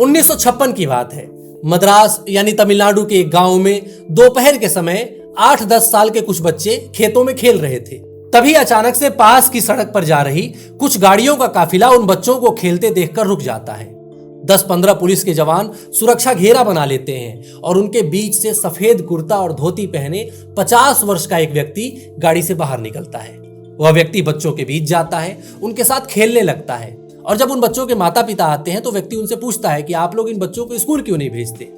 1956 की बात है। मद्रास यानी तमिलनाडु के एक गांव में दोपहर के समय 8-10 साल के कुछ बच्चे खेतों में खेल रहे थे। तभी अचानक से पास की सड़क पर जा रही कुछ गाड़ियों का काफिला उन बच्चों को खेलते देखकर रुक जाता है। 10-15 पुलिस के जवान सुरक्षा घेरा बना लेते हैं और उनके बीच से सफेद कुर्ता और धोती पहने 50 वर्ष का एक व्यक्ति गाड़ी से बाहर निकलता है। वह व्यक्ति बच्चों के बीच जाता है, उनके साथ खेलने लगता है और जब उन बच्चों के माता पिता आते हैं तो व्यक्ति उनसे पूछता है कि आप लोग इन बच्चों को स्कूल क्यों नहीं भेजते।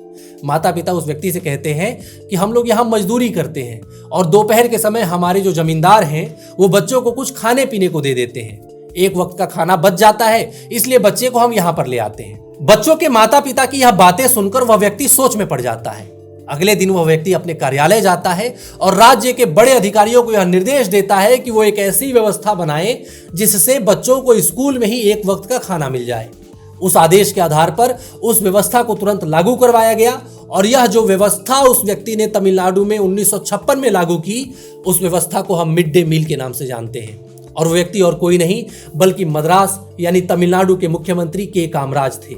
माता पिता उस व्यक्ति से कहते हैं कि हम लोग यहाँ मजदूरी करते हैं और दोपहर के समय हमारे जो जमींदार हैं वो बच्चों को कुछ खाने पीने को दे देते हैं। एक वक्त का खाना बच जाता है, इसलिए बच्चे को हम यहाँ पर ले आते हैं। बच्चों के माता पिता की यह बातें सुनकर वह व्यक्ति सोच में पड़ जाता है। अगले दिन वह व्यक्ति अपने कार्यालय जाता है और राज्य के बड़े अधिकारियों को यह निर्देश देता है कि वो एक ऐसी व्यवस्था बनाएं जिससे बच्चों को स्कूल में ही एक वक्त का खाना मिल जाए। उस आदेश के आधार पर उस व्यवस्था को तुरंत लागू करवाया गया और यह जो व्यवस्था उस व्यक्ति ने तमिलनाडु में 1956 में लागू की, उस व्यवस्था को हम मिड डे मील के नाम से जानते हैं। और वो व्यक्ति और कोई नहीं बल्कि मद्रास यानी तमिलनाडु के मुख्यमंत्री के कामराज थे।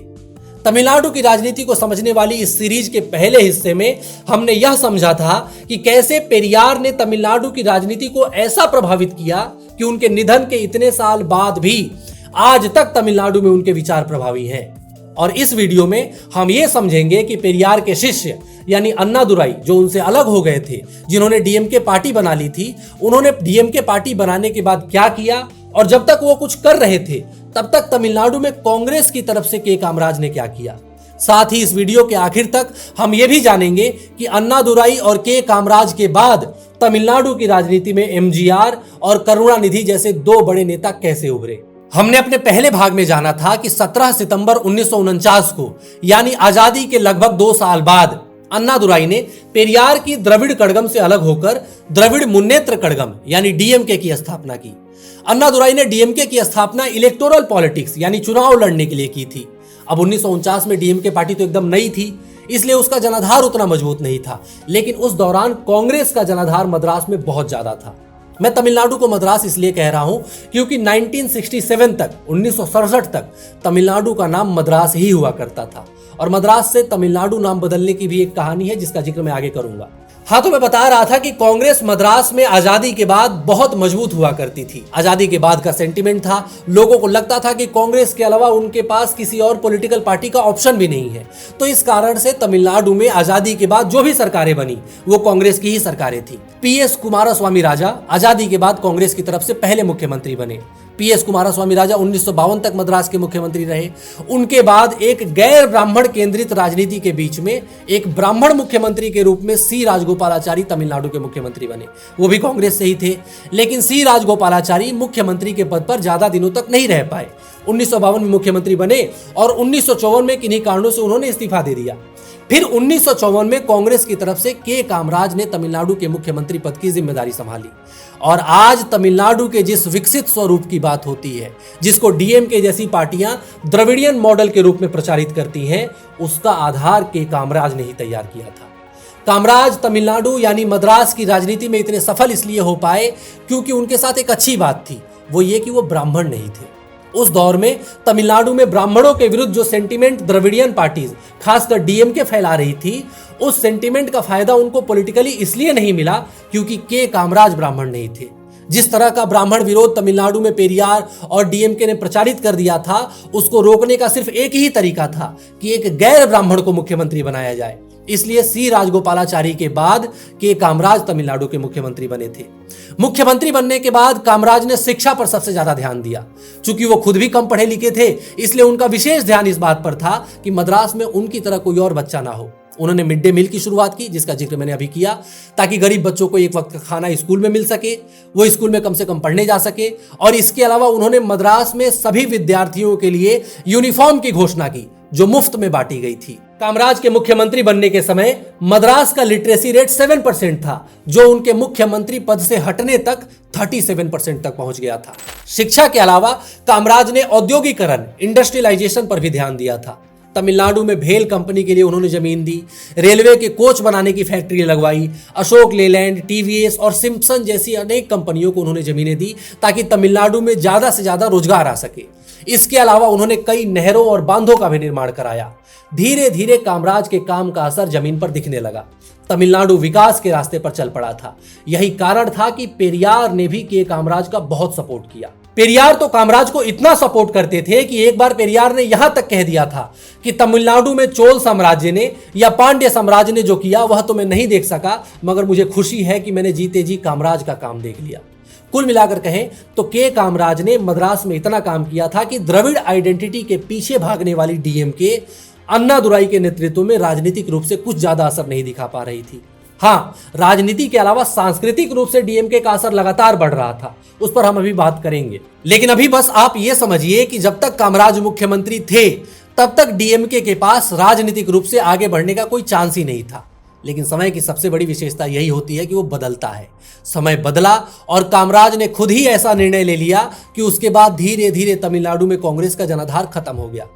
तमिलनाडु की राजनीति को समझने वाली इस सीरीज के पहले हिस्से में हमने यह समझा था कि कैसे पेरियार ने तमिलनाडु की राजनीति को ऐसा प्रभावित किया कि उनके निधन के इतने साल बाद भी आज तक तमिलनाडु में उनके विचार प्रभावी हैं। और इस वीडियो में हम ये समझेंगे कि पेरियार के शिष्य यानी अन्नादुराई जो उनसे अलग हो गए थे, जिन्होंने डीएमके पार्टी बना ली थी, उन्होंने डीएमके पार्टी बनाने के बाद क्या किया और जब तक वो कुछ कर रहे थे तब तक तमिलनाडु में कांग्रेस की तरफ से के कामराज ने क्या किया। साथ ही इस वीडियो के आखिर तक हम ये भी जानेंगे कि अन्नादुराई और के कामराज के बाद तमिलनाडु की राजनीति में एमजीआर और करुणानिधि जैसे दो बड़े नेता कैसे उभरे। हमने अपने पहले भाग में जाना था कि 17 सितंबर 1949 को यानी आजादी के लगभग 2 साल बाद अन्नादुराई ने पेरियार की द्रविड़ कड़गम से अलग होकर द्रविड़ मुन्नेत्र कड़गम यानी डीएमके की स्थापना की। अन्नादुराई ने डीएमके की स्थापना इलेक्टोरल पॉलिटिक्स यानी चुनाव लड़ने के लिए की थी। अब 1949 में डीएमके पार्टी तो एकदम नई थी, इसलिए उसका जनाधार उतना मजबूत नहीं था, लेकिन उस दौरान कांग्रेस का जनाधार मद्रास में बहुत ज्यादा था। मैं तमिलनाडु को मद्रास इसलिए कह रहा हूं क्योंकि 1967 तक 1967 तक तमिलनाडु का नाम मद्रास ही हुआ करता था और मद्रास से तमिलनाडु नाम बदलने की भी एक कहानी है जिसका जिक्र मैं आगे करूंगा। हाँ, तो मैं बता रहा था कि कांग्रेस मद्रास में आजादी के बाद बहुत मजबूत हुआ करती थी। आजादी के बाद का सेंटीमेंट था, लोगों को लगता था कि कांग्रेस के अलावा उनके पास किसी और पॉलिटिकल पार्टी का ऑप्शन भी नहीं है। तो इस कारण से तमिलनाडु में आजादी के बाद जो भी सरकारें बनी वो कांग्रेस की ही सरकारें थी। पीएस कुमारस्वामी राजा आजादी के बाद कांग्रेस की तरफ से पहले मुख्यमंत्री बने। पीएस कुमारस्वामी राजा 1952 तक मद्रास के मुख्यमंत्री रहे। उनके बाद एक गैर ब्राह्मण केंद्रित राजनीति के बीच में एक ब्राह्मण मुख्यमंत्री के रूप में सी राजगोपालाचारी तमिलनाडु के मुख्यमंत्री बने। वो भी कांग्रेस से ही थे, लेकिन सी राजगोपालाचारी मुख्यमंत्री के पद पर ज्यादा दिनों तक नहीं रह पाए। 1952 में मुख्यमंत्री बने और 1954 में किन्हीं कारणों से उन्होंने इस्तीफा दे दिया। फिर 1954 में कांग्रेस की तरफ से के कामराज ने तमिलनाडु के मुख्यमंत्री पद की जिम्मेदारी संभाली और आज तमिलनाडु के जिस विकसित स्वरूप की बात होती है, जिसको डीएमके जैसी पार्टियां द्रविडियन मॉडल के रूप में प्रचारित करती हैं, उसका आधार के कामराज ने ही तैयार किया था। कामराज तमिलनाडु यानी मद्रास की राजनीति में इतने सफल इसलिए हो पाए क्योंकि उनके साथ एक अच्छी बात थी, वो ये कि वो ब्राह्मण नहीं थे। उस दौर में तमिलनाडु में ब्राह्मणों के विरुद्ध जो सेंटिमेंट द्रविडियन पार्टीज खासकर डीएमके फैला रही थी, उस सेंटिमेंट का फायदा उनको पॉलिटिकली इसलिए नहीं मिला क्योंकि के कामराज ब्राह्मण नहीं थे। जिस तरह का ब्राह्मण विरोध तमिलनाडु में पेरियार और डीएमके ने प्रचारित कर दिया था, उसको रोकने का सिर्फ एक ही तरीका था कि एक गैर ब्राह्मण को मुख्यमंत्री बनाया जाए। इसलिए सी राजगोपालाचारी के बाद के कामराज तमिलनाडु के मुख्यमंत्री बने थे। मुख्यमंत्री बनने के बाद कामराज ने शिक्षा पर सबसे ज्यादा ध्यान दिया। चूंकि वो खुद भी कम पढ़े लिखे थे, इसलिए उनका विशेष ध्यान इस बात पर था कि मद्रास में उनकी तरह कोई और बच्चा ना हो। उन्होंने मिड डे मील की शुरुआत की, जिसका जिक्र मैंने अभी किया, ताकि गरीब बच्चों को एक वक्त का खाना स्कूल में मिल सके, वो स्कूल में कम से कम पढ़ने जा सके। और इसके अलावा उन्होंने मद्रास में सभी विद्यार्थियों के लिए यूनिफॉर्म की घोषणा की, जो मुफ्त में बांटी गई थी। कामराज के मुख्यमंत्री बनने के समय मद्रास का लिटरेसी रेट 7% था, जो उनके मुख्यमंत्री पद से हटने तक 37% तक पहुंच गया था। शिक्षा के अलावा कामराज ने औद्योगिकरण, इंडस्ट्रियलाइजेशन पर भी ध्यान दिया था। तमिलनाडु में भेल कंपनी के लिए उन्होंने जमीन दी, रेलवे के कोच बनाने की फैक्ट्री लगवाई, अशोक लेलैंड, टीवीएस और सिम्पसन जैसी अनेक कंपनियों को उन्होंने जमीनें दी ताकि तमिलनाडु में ज्यादा से ज्यादा रोजगार आ सके। इसके अलावा उन्होंने कई नहरों और बांधों का भी निर्माण कराया। धीरे धीरे कामराज के काम का असर जमीन पर दिखने लगा। तमिलनाडु विकास के रास्ते पर चल पड़ा था। यही कारण था कि पेरियार ने भी के कामराज का बहुत सपोर्ट किया। पेरियार तो कामराज को इतना सपोर्ट करते थे कि एक बार पेरियार ने यहां तक कह दिया था कि तमिलनाडु में चोल साम्राज्य ने या पांड्य साम्राज्य ने जो किया वह तो मैं नहीं देख सका, मगर मुझे खुशी है कि मैंने जीते जी कामराज का काम देख लिया। कुल मिलाकर कहें तो के कामराज ने मद्रास में इतना काम किया था कि द्रविड़ आइडेंटिटी के पीछे भागने वाली डीएमके अन्नादुराई के नेतृत्व में राजनीतिक रूप से कुछ ज्यादा असर नहीं दिखा पा रही थी। हाँ, राजनीति के अलावा सांस्कृतिक रूप से डीएमके का असर लगातार बढ़ रहा था, उस पर हम अभी बात करेंगे। लेकिन अभी बस आप ये समझिए कि जब तक कामराज मुख्यमंत्री थे तब तक डीएमके के पास राजनीतिक रूप से आगे बढ़ने का कोई चांस ही नहीं था। लेकिन समय की सबसे बड़ी विशेषता यही होती है कि वो बदलता है। समय बदला और कामराज ने खुद ही ऐसा निर्णय ले लिया कि उसके बाद धीरे धीरे तमिलनाडु में कांग्रेस का जनाधार खत्म हो गया।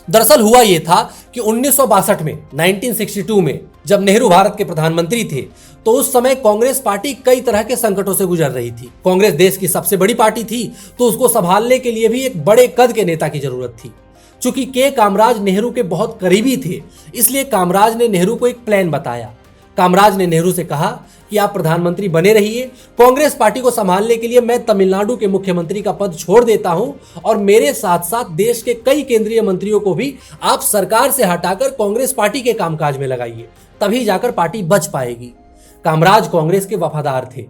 दरअसल हुआ यह था कि 1962 में 1962 में जब नेहरू भारत के प्रधानमंत्री थे तो उस समय कांग्रेस पार्टी कई तरह के संकटों से गुजर रही थी। कांग्रेस देश की सबसे बड़ी पार्टी थी तो उसको संभालने के लिए भी एक बड़े कद के नेता की जरूरत थी। चूंकि के कामराज नेहरू के बहुत करीबी थे, इसलिए कामराज ने नेहरू को एक प्लान बताया। कामराज ने नेहरू से कहा कि आप प्रधानमंत्री बने रहिए, कांग्रेस पार्टी को संभालने के लिए मैं तमिलनाडु के मुख्यमंत्री का पद छोड़ देता हूं और मेरे साथ साथ देश के कई केंद्रीय मंत्रियों को भी आप सरकार से हटाकर कांग्रेस पार्टी के कामकाज में लगाइए, तभी जाकर पार्टी बच पाएगी। कामराज कांग्रेस के वफादार थे।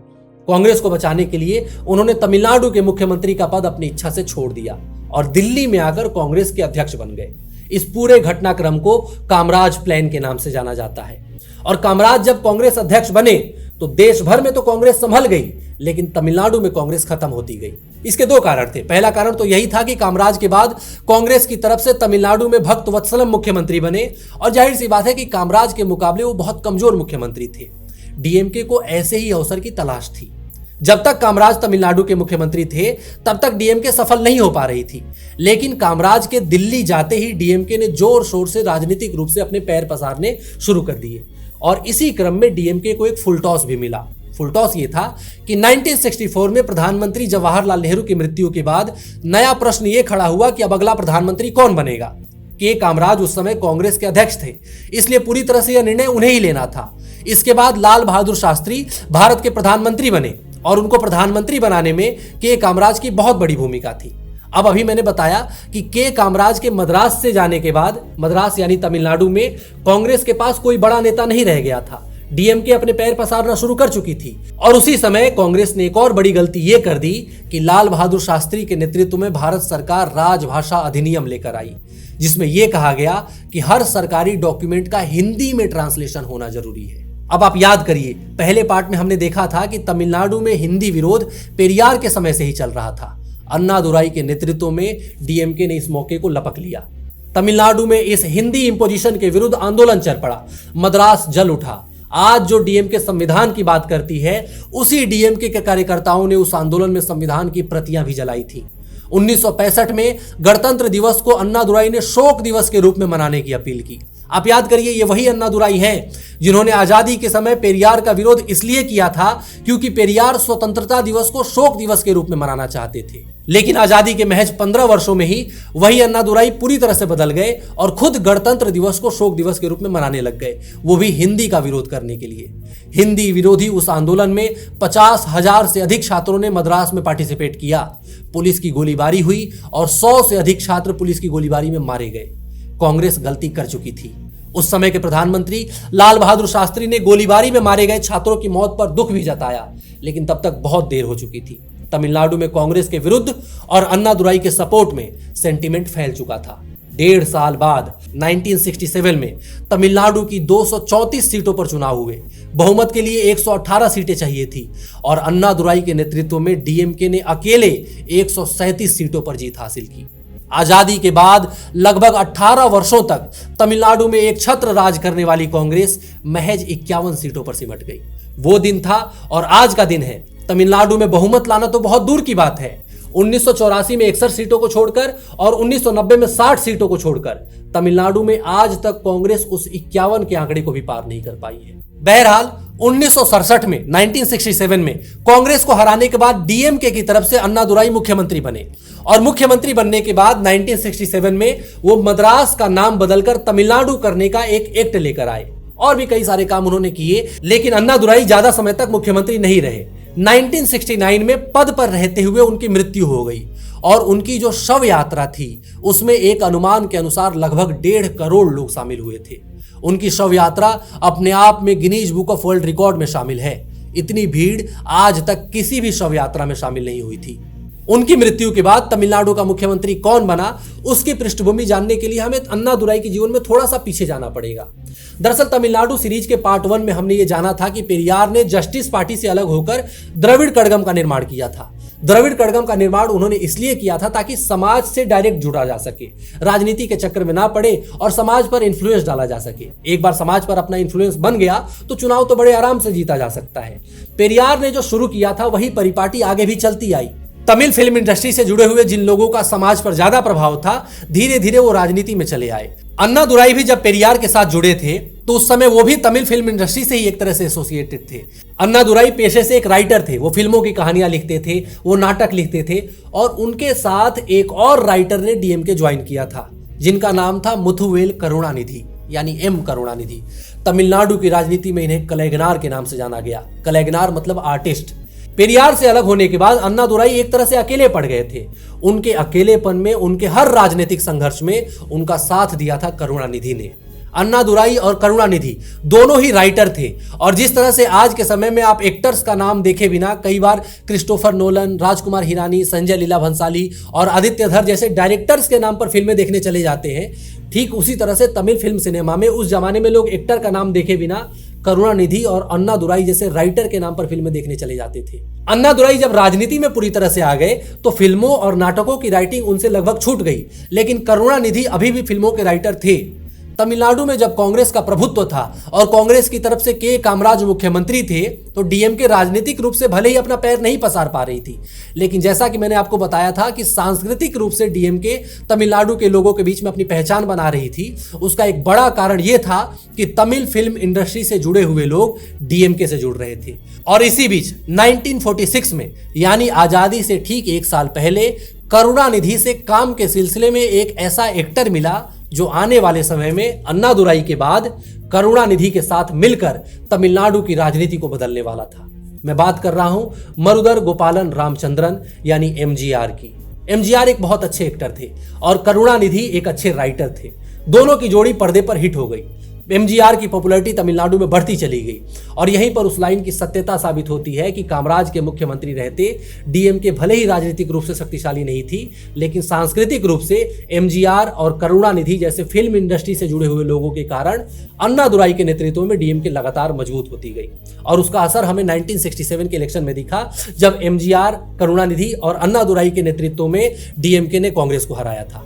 कांग्रेस को बचाने के लिए उन्होंने तमिलनाडु के मुख्यमंत्री का पद अपनी इच्छा से छोड़ दिया और दिल्ली में आकर कांग्रेस के अध्यक्ष बन गए। इस पूरे घटनाक्रम को कामराज प्लान के नाम से जाना जाता है। और कामराज जब कांग्रेस अध्यक्ष बने तो देश भर में तो कांग्रेस संभल गई, लेकिन तमिलनाडु में कांग्रेस खत्म होती गई। इसके दो कारण थे। पहला कारण तो यही था कि कामराज के बाद कांग्रेस की तरफ से तमिलनाडु में भक्त वत्सलम मुख्यमंत्री बने और जाहिर सी बात है कि कामराज के मुकाबले वो बहुत कमजोर मुख्यमंत्री थे। डीएमके को ऐसे ही अवसर की तलाश थी। जब तक कामराज तमिलनाडु के मुख्यमंत्री थे तब तक डीएमके सफल नहीं हो पा रही थी, लेकिन कामराज के दिल्ली जाते ही डीएमके ने जोर शोर से राजनीतिक रूप से अपने पैर पसारने शुरू कर दिए और इसी क्रम में डीएमके को एक फुल टॉस भी मिला। फुल टॉस ये था कि 1964 में प्रधानमंत्री जवाहरलाल नेहरू की मृत्यु के बाद नया प्रश्न ये खड़ा हुआ कि अब अगला प्रधानमंत्री कौन बनेगा। के कामराज उस समय कांग्रेस के अध्यक्ष थे, इसलिए पूरी तरह से यह निर्णय उन्हें ही लेना था। इसके बाद लाल बहादुर शास्त्री भारत के प्रधानमंत्री बने और उनको प्रधानमंत्री बनाने में के कामराज की बहुत बड़ी भूमिका थी। अब अभी मैंने बताया कि के कामराज के मद्रास से जाने के बाद, मद्रास यानी तमिलनाडु में कांग्रेस के पास कोई बड़ा नेता नहीं रह गया था। डीएमके अपने पैर पसारना शुरू कर चुकी थी और उसी समय कांग्रेस ने एक और बड़ी गलती यह कर दी कि लाल बहादुर शास्त्री के नेतृत्व में भारत सरकार राजभाषा अधिनियम लेकर आई, जिसमें यह कहा गया कि हर सरकारी डॉक्यूमेंट का हिंदी में ट्रांसलेशन होना जरूरी है। अब आप याद करिए, पहले पार्ट में हमने देखा था कि तमिलनाडु में हिंदी विरोध पेरियार के समय से ही चल रहा था। अन्नादुराई के नेतृत्व में डीएमके ने इस मौके को लपक लिया। तमिलनाडु में इस हिंदी इंपोजिशन के विरुद्ध आंदोलन चल पड़ा। मद्रास जल उठा। आज जो डीएमके संविधान की बात करती है, उसी डीएमके के कार्यकर्ताओं ने उस आंदोलन में संविधान की प्रतियां भी जलाई थी। 1965 में गणतंत्र दिवस को अन्नादुराई ने शोक दिवस के रूप में मनाने की अपील की। आप याद करिए, ये वही अन्नादुराई हैं जिन्होंने आजादी के समय पेरियार का विरोध इसलिए किया था क्योंकि पेरियार स्वतंत्रता दिवस को शोक दिवस के रूप में मनाना चाहते थे। लेकिन आजादी के महज 15 वर्षों में ही वही अन्नादुराई पूरी तरह से बदल गए और खुद गणतंत्र दिवस को शोक दिवस के रूप में मनाने लग गए, वो भी हिंदी का विरोध करने के लिए। हिंदी विरोधी उस आंदोलन में 50,000 से अधिक छात्रों ने मद्रास में पार्टिसिपेट किया। पुलिस की गोलीबारी हुई और 100 से अधिक छात्र पुलिस की गोलीबारी में मारे गए। कांग्रेस गलती कर चुकी थी। उस समय के प्रधानमंत्री लाल बहादुर शास्त्री ने गोलीबारी में मारे गए छात्रों की मौत पर दुख भी जताया, लेकिन तब तक बहुत देर हो चुकी थी। तमिलनाडु में कांग्रेस के विरुद्ध और अन्नादुराई के सपोर्ट में सेंटीमेंट फैल चुका था। 1.5 साल बाद 1967 में तमिलनाडु की 234 सीटों पर चुनाव हुए। बहुमत के लिए 118 सीटें चाहिए थी और अन्नादुराई के नेतृत्व में डीएमके ने अकेले 137 सीटों पर जीत हासिल की। आजादी के बाद लगभग 18 वर्षों तक तमिलनाडु में एक छत्र राज करने वाली कांग्रेस महज 51 सीटों पर सिमट गई। वो दिन था और आज का दिन है। तमिलनाडु में बहुमत लाना तो बहुत दूर की बात है, 1984 में 61 सीटों को छोड़कर और 1990 में 60 सीटों को छोड़कर तमिलनाडु में आज तक कांग्रेस उस 51 के आंकड़े को भी पार नहीं कर पाई है। बहरहाल 1967 में 1967 में कांग्रेस को हराने के बाद डीएमके की तरफ से अन्नादुराई मुख्यमंत्री बने और मुख्यमंत्री बनने के बाद 1967 में वो मद्रास का नाम बदलकर तमिलनाडु करने का एक एक्ट लेकर आए और भी कई सारे काम उन्होंने किए, लेकिन अन्नादुराई ज्यादा समय तक मुख्यमंत्री नहीं रहे। 1969 में पद पर रहते हुए उनकी मृत्यु हो गई और उनकी जो शव यात्रा थी उसमें एक अनुमान के अनुसार लगभग 1.5 करोड़ लोग शामिल हुए थे। उनकी शव यात्रा अपने आप में Guinness book of world record में शामिल है। इतनी भीड़ आज तक किसी भी शव यात्रा में शामिल नहीं हुई थी। उनकी मृत्यु के बाद तमिलनाडु का मुख्यमंत्री कौन बना, उसकी पृष्ठभूमि जानने के लिए हमें अन्नादुराई के जीवन में थोड़ा सा पीछे जाना पड़ेगा। दरअसल तमिलनाडु सीरीज के पार्ट 1 में हमने ये जाना था कि पेरियार ने जस्टिस पार्टी से अलग होकर द्रविड़ कड़गम का निर्माण किया था। द्रविड़ कड़गम का निर्माण उन्होंने इसलिए किया था ताकि समाज से डायरेक्ट जुड़ा जा सके, राजनीति के चक्कर में ना पड़े और समाज पर इन्फ्लुएंस डाला जा सके। एक बार समाज पर अपना इन्फ्लुएंस बन गया तो चुनाव तो बड़े आराम से जीता जा सकता है। पेरियार ने जो शुरू किया था वही परिपाटी आगे भी चलती आई। तमिल फिल्म इंडस्ट्री से जुड़े हुए जिन लोगों का समाज पर ज्यादा प्रभाव था, धीरे धीरे वो राजनीति में चले आए। अन्नादुराई भी जब पेरियार के साथ जुड़े थे तो उस समय वो भी तमिल फिल्म इंडस्ट्री से ही एक तरह से एसोसिएटेड थे। अन्नादुराई पेशे से एक राइटर थे, वो फिल्मों की कहानियां लिखते थे, वो नाटक लिखते थे और उनके साथ एक और राइटर ने डीएमके ज्वाइन किया था जिनका नाम था मुथुवेल करुणानिधि यानी एम करुणानिधि। तमिलनाडु की राजनीति में इन्हें कलैगनार के नाम से जाना गया। कलैगनार मतलब आर्टिस्ट। पेरियार से अलग होने के बाद अन्नादुराई एक तरह से अकेले पड़ गए थे। उनके अकेलेपन में, उनके हर राजनीतिक संघर्ष में उनका साथ दिया था करुणानिधि ने। अन्नादुराई और करुणानिधि दोनों ही राइटर थे और जिस तरह से आज के समय में आप एक्टर्स का नाम देखे बिना कई बार क्रिस्टोफर नोलन, राजकुमार हिरानी, संजय लीला भंसाली और आदित्य धर जैसे डायरेक्टर्स के नाम पर फिल्में देखने चले जाते हैं, ठीक उसी तरह से तमिल फिल्म सिनेमा में उस जमाने में लोग एक्टर का नाम देखे बिना करुणानिधि और अन्नादुराई जैसे राइटर के नाम पर फिल्में देखने चले जाते थे। अन्नादुराई जब राजनीति में पूरी तरह से आ गए तो फिल्मों और नाटकों की राइटिंग उनसे लगभग छूट गई, लेकिन करुणानिधि अभी भी फिल्मों के राइटर थे। तमिलनाडु में जब कांग्रेस का प्रभुत्व था और कांग्रेस की तरफ से के कामराज मुख्यमंत्री थे तो डीएमके राजनीतिक रूप से भले ही अपना पैर नहीं पसार पा रही थी, लेकिन जैसा कि मैंने आपको बताया था कि सांस्कृतिक रूप से डीएमके तमिलनाडु के लोगों के बीच में अपनी पहचान बना रही थी। उसका एक बड़ा कारण यह था कि तमिल फिल्म इंडस्ट्री से जुड़े हुए लोग डीएमके से जुड़ रहे थे। और इसी बीच 1946 में यानी आजादी से ठीक 1 साल पहले करुणानिधि से काम के सिलसिले में एक ऐसा एक्टर मिला जो आने वाले समय में अन्नादुराई के बाद करुणानिधि के साथ मिलकर तमिलनाडु की राजनीति को बदलने वाला था। मैं बात कर रहा हूं मरुदर गोपालन रामचंद्रन यानी एमजीआर की। एमजीआर एक बहुत अच्छे एक्टर थे और करुणानिधि एक अच्छे राइटर थे। दोनों की जोड़ी पर्दे पर हिट हो गई। एमजीआर की पॉपुलैरिटी तमिलनाडु में बढ़ती चली गई और यहीं पर उस लाइन की सत्यता साबित होती है कि कामराज के मुख्यमंत्री रहते डीएमके भले ही राजनीतिक रूप से शक्तिशाली नहीं थी, लेकिन सांस्कृतिक रूप से एमजीआर और करुणानिधि जैसे फिल्म इंडस्ट्री से जुड़े हुए लोगों के कारण अन्नादुराई के नेतृत्व में डीएमके लगातार मजबूत होती गई। और उसका असर हमें 1967 के इलेक्शन में दिखा जब एमजीआर, करुणानिधि और अन्नादुराई के नेतृत्व में डीएमके ने कांग्रेस को हराया था।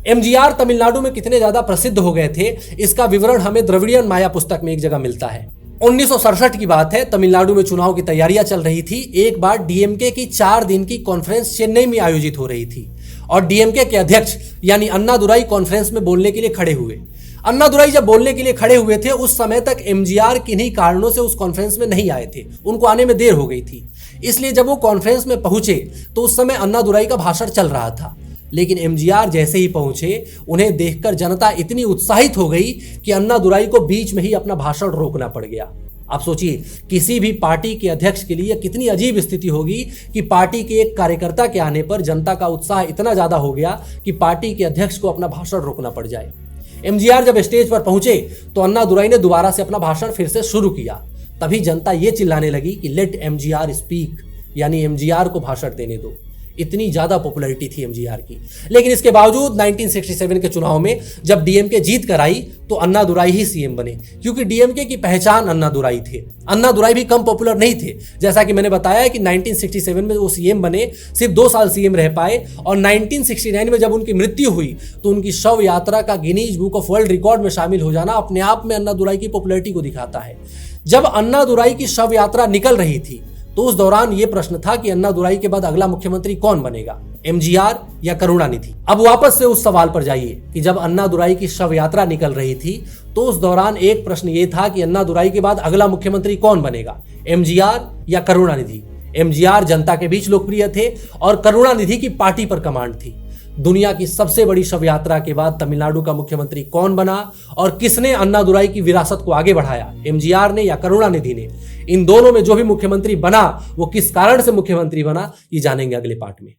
एमजीआर तमिलनाडु में कितने ज्यादा प्रसिद्ध हो गए थे इसका विवरण हमें द्रविडियन माया पुस्तक में एक जगह मिलता है। 1967 की बात है, तमिलनाडु में चुनाव की तैयारियां चल रही थी। एक बार डीएमके की 4 दिन की कॉन्फ्रेंस चेन्नई में आयोजित हो रही थी और डीएमके के अध्यक्ष यानी अन्नादुराई कॉन्फ्रेंस में बोलने के लिए खड़े हुए। अन्नादुराई जब बोलने के लिए खड़े हुए थे उस समय तक एमजीआर किन्हीं कारणों से उस कॉन्फ्रेंस में नहीं आए थे, उनको आने में देर हो गई थी। इसलिए जब वो कॉन्फ्रेंस में पहुंचे तो उस समय अन्नादुराई का भाषण चल रहा था, लेकिन एमजीआर जैसे ही पहुंचे उन्हें देखकर जनता इतनी उत्साहित हो गई कि अन्नादुराई को बीच में ही अपना भाषण रोकना पड़ गया। आप सोचिए किसी भी पार्टी के अध्यक्ष के लिए कितनी अजीब स्थिति होगी कि पार्टी के एक कार्यकर्ता के आने पर जनता का उत्साह इतना ज्यादा हो गया कि पार्टी के अध्यक्ष को अपना भाषण रोकना पड़ जाए। एमजीआर जब स्टेज पर पहुंचे तो अन्नादुराई ने दोबारा से अपना भाषण फिर से शुरू किया। तभी जनता ये चिल्लाने लगी कि लेट एमजीआर स्पीक, यानी एमजीआर को भाषण देने दो। इतनी ज्यादा पॉपुलैरिटी थी एमजीआर की। लेकिन इसके बावजूद 1967 के चुनाव में जब डीएमके जीत कर आई तो अन्नादुराई ही सीएम बने, क्योंकि डीएमके की पहचान अन्नादुराई थे। अन्नादुराई भी कम पॉपुलर नहीं थे। जैसा कि मैंने बताया कि 1967 में वो सीएम बने, सिर्फ 2 साल सीएम रह पाए और 1969 में जब उनकी मृत्यु हुई तो उनकी शव यात्रा का Guinness book of world record में शामिल हो जाना अपने आप में अन्नादुराई की पॉपुलैरिटी को दिखाता है। जब अन्नादुराई की शव यात्रा निकल रही थी तो उस दौरान यह प्रश्न था कि अन्नादुराई के बाद अगला मुख्यमंत्री कौन बनेगा, एमजीआर या करुणानिधि। अब वापस से उस सवाल पर जाइए कि जब अन्नादुराई की शव यात्रा निकल रही थी तो उस दौरान एक प्रश्न यह था कि अन्नादुराई के बाद अगला मुख्यमंत्री कौन बनेगा, एमजीआर या करुणानिधि। एमजीआर जनता के बीच लोकप्रिय थे और करुणानिधि की पार्टी पर कमांड थी। दुनिया की सबसे बड़ी शव यात्रा के बाद तमिलनाडु का मुख्यमंत्री कौन बना और किसने अन्नादुराई की विरासत को आगे बढ़ाया, एमजीआर ने या करुणानिधि ने। इन दोनों में जो भी मुख्यमंत्री बना वो किस कारण से मुख्यमंत्री बना, ये जानेंगे अगले पार्ट में।